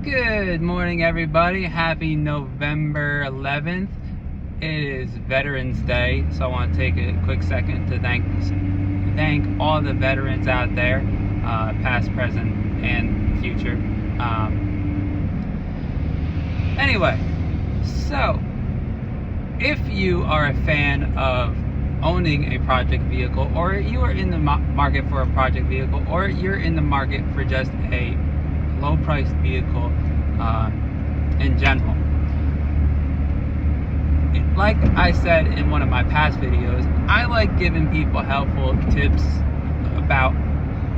Good morning, everybody. Happy November 11th. It is Veterans Day, so I want to take a quick second to thank all the veterans out there, past, present, and future. Anyway, so if you are a fan of owning a project vehicle, or you are in the market for a project vehicle, or you're in the market for just a low-priced vehicle in general, like I said in one of my past videos, I like giving people helpful tips about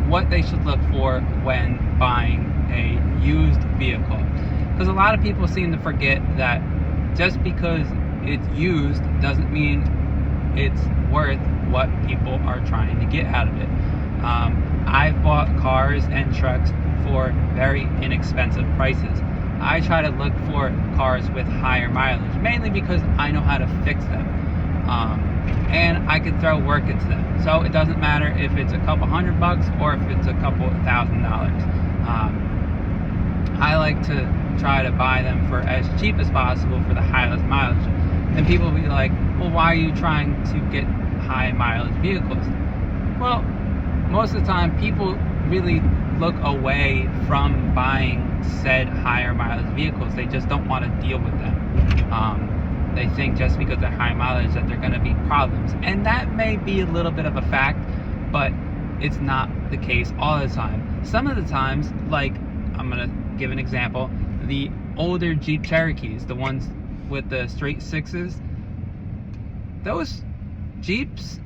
what they should look for when buying a used vehicle, because a lot of people seem to forget that just because it's used doesn't mean it's worth what people are trying to get out of it. I've bought cars and trucks for very inexpensive prices. I try to look for cars with higher mileage, mainly because I know how to fix them, and I can throw work into them. So it doesn't matter if it's a couple $100 or if it's a couple $1,000. I like to try to buy them for as cheap as possible for the highest mileage. And people will be like, well, why are you trying to get high mileage vehicles? Well, most of the time people really look away from buying said higher mileage vehicles. They just don't want to deal with them. They think just because they're high mileage that they're going to be problems. And that may be a little bit of a fact, but it's not the case all the time. Some of the times, like, I'm going to give an example, the older Jeep Cherokees, the ones with the straight sixes, those Jeeps,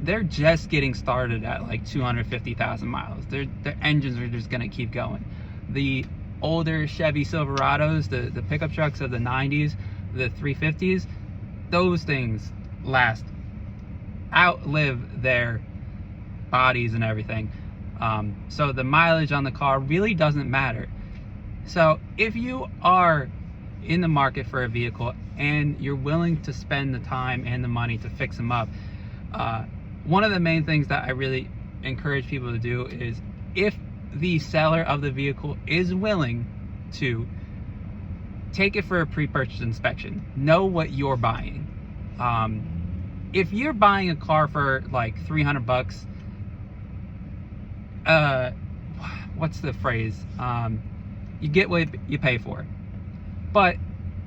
they're just getting started at like 250,000 miles. Their engines are just gonna keep going. The older Chevy Silverados, the pickup trucks of the 90s, the 350s, those things outlive their bodies and everything. So the mileage on the car really doesn't matter. So if you are in the market for a vehicle and you're willing to spend the time and the money to fix them up, one of the main things that I really encourage people to do is, if the seller of the vehicle is willing to, take it for a pre-purchase inspection. Know what you're buying. If you're buying a car for like $300, what's the phrase? You get what you pay for. But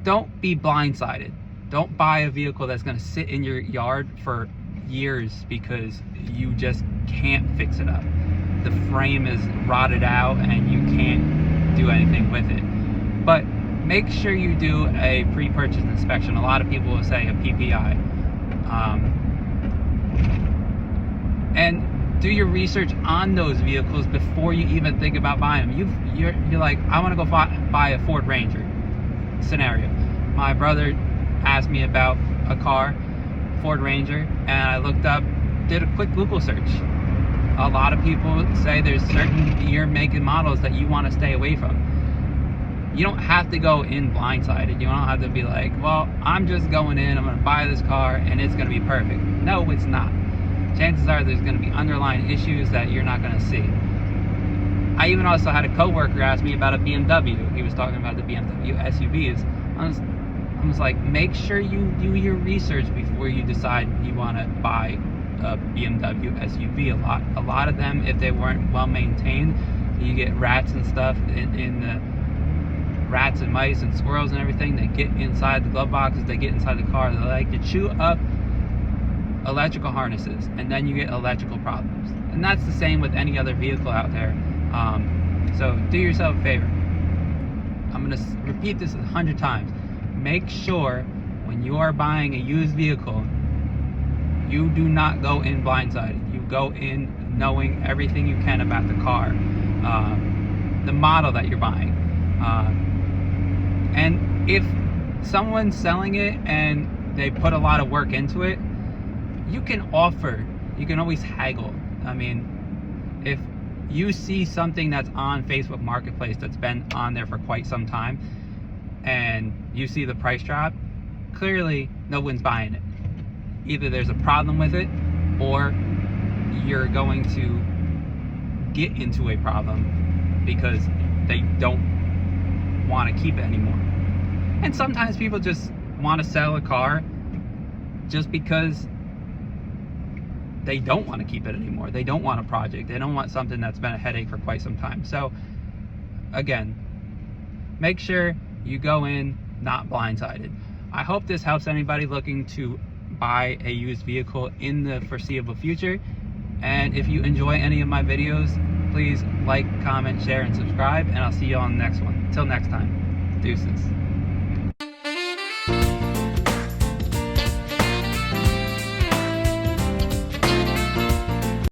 don't be blindsided. Don't buy a vehicle that's going to sit in your yard for years because you just can't fix it up. The frame is rotted out and you can't do anything with it. But make sure you do a pre-purchase inspection. A lot of people will say a PPI. And do your research on those vehicles before you even think about buying them. You're like, I want to go buy a Ford Ranger scenario. My brother asked me about a car, Ford Ranger, and I looked up, did a quick Google search. A lot of people say there's certain year, make, and models that you want to stay away from. You don't have to go in blindsided. You don't have to be like, well, I'm just going in, I'm going to buy this car and it's going to be perfect. No, it's not. Chances are there's going to be underlying issues that you're not going to see. I even also had a coworker ask me about a BMW. He was talking about the BMW SUVs. I was like, make sure you do your research before you decide you want to buy a BMW SUV. A lot of them, if they weren't well maintained, you get rats and stuff in the rats and mice and squirrels and everything. They get inside the glove boxes, they get inside the car, they like to chew up electrical harnesses, and then you get electrical problems. And that's the same with any other vehicle out there. So do yourself a favor. I'm going to repeat this 100 times. Make sure when you are buying a used vehicle, you do not go in blindsided. You go in knowing everything you can about the car, the model that you're buying. And if someone's selling it and they put a lot of work into it, you can offer, you can always haggle. I mean, if you see something that's on Facebook Marketplace that's been on there for quite some time and you see the price drop, clearly no one's buying it. Either there's a problem with it or you're going to get into a problem because they don't want to keep it anymore. And sometimes people just want to sell a car just because they don't want to keep it anymore. They don't want a project. They don't want something that's been a headache for quite some time. So again, make sure you go in not blindsided. I hope this helps anybody looking to buy a used vehicle in the foreseeable future. And if you enjoy any of my videos, please like, comment, share, and subscribe, and I'll see you on the next one. Until next time, deuces.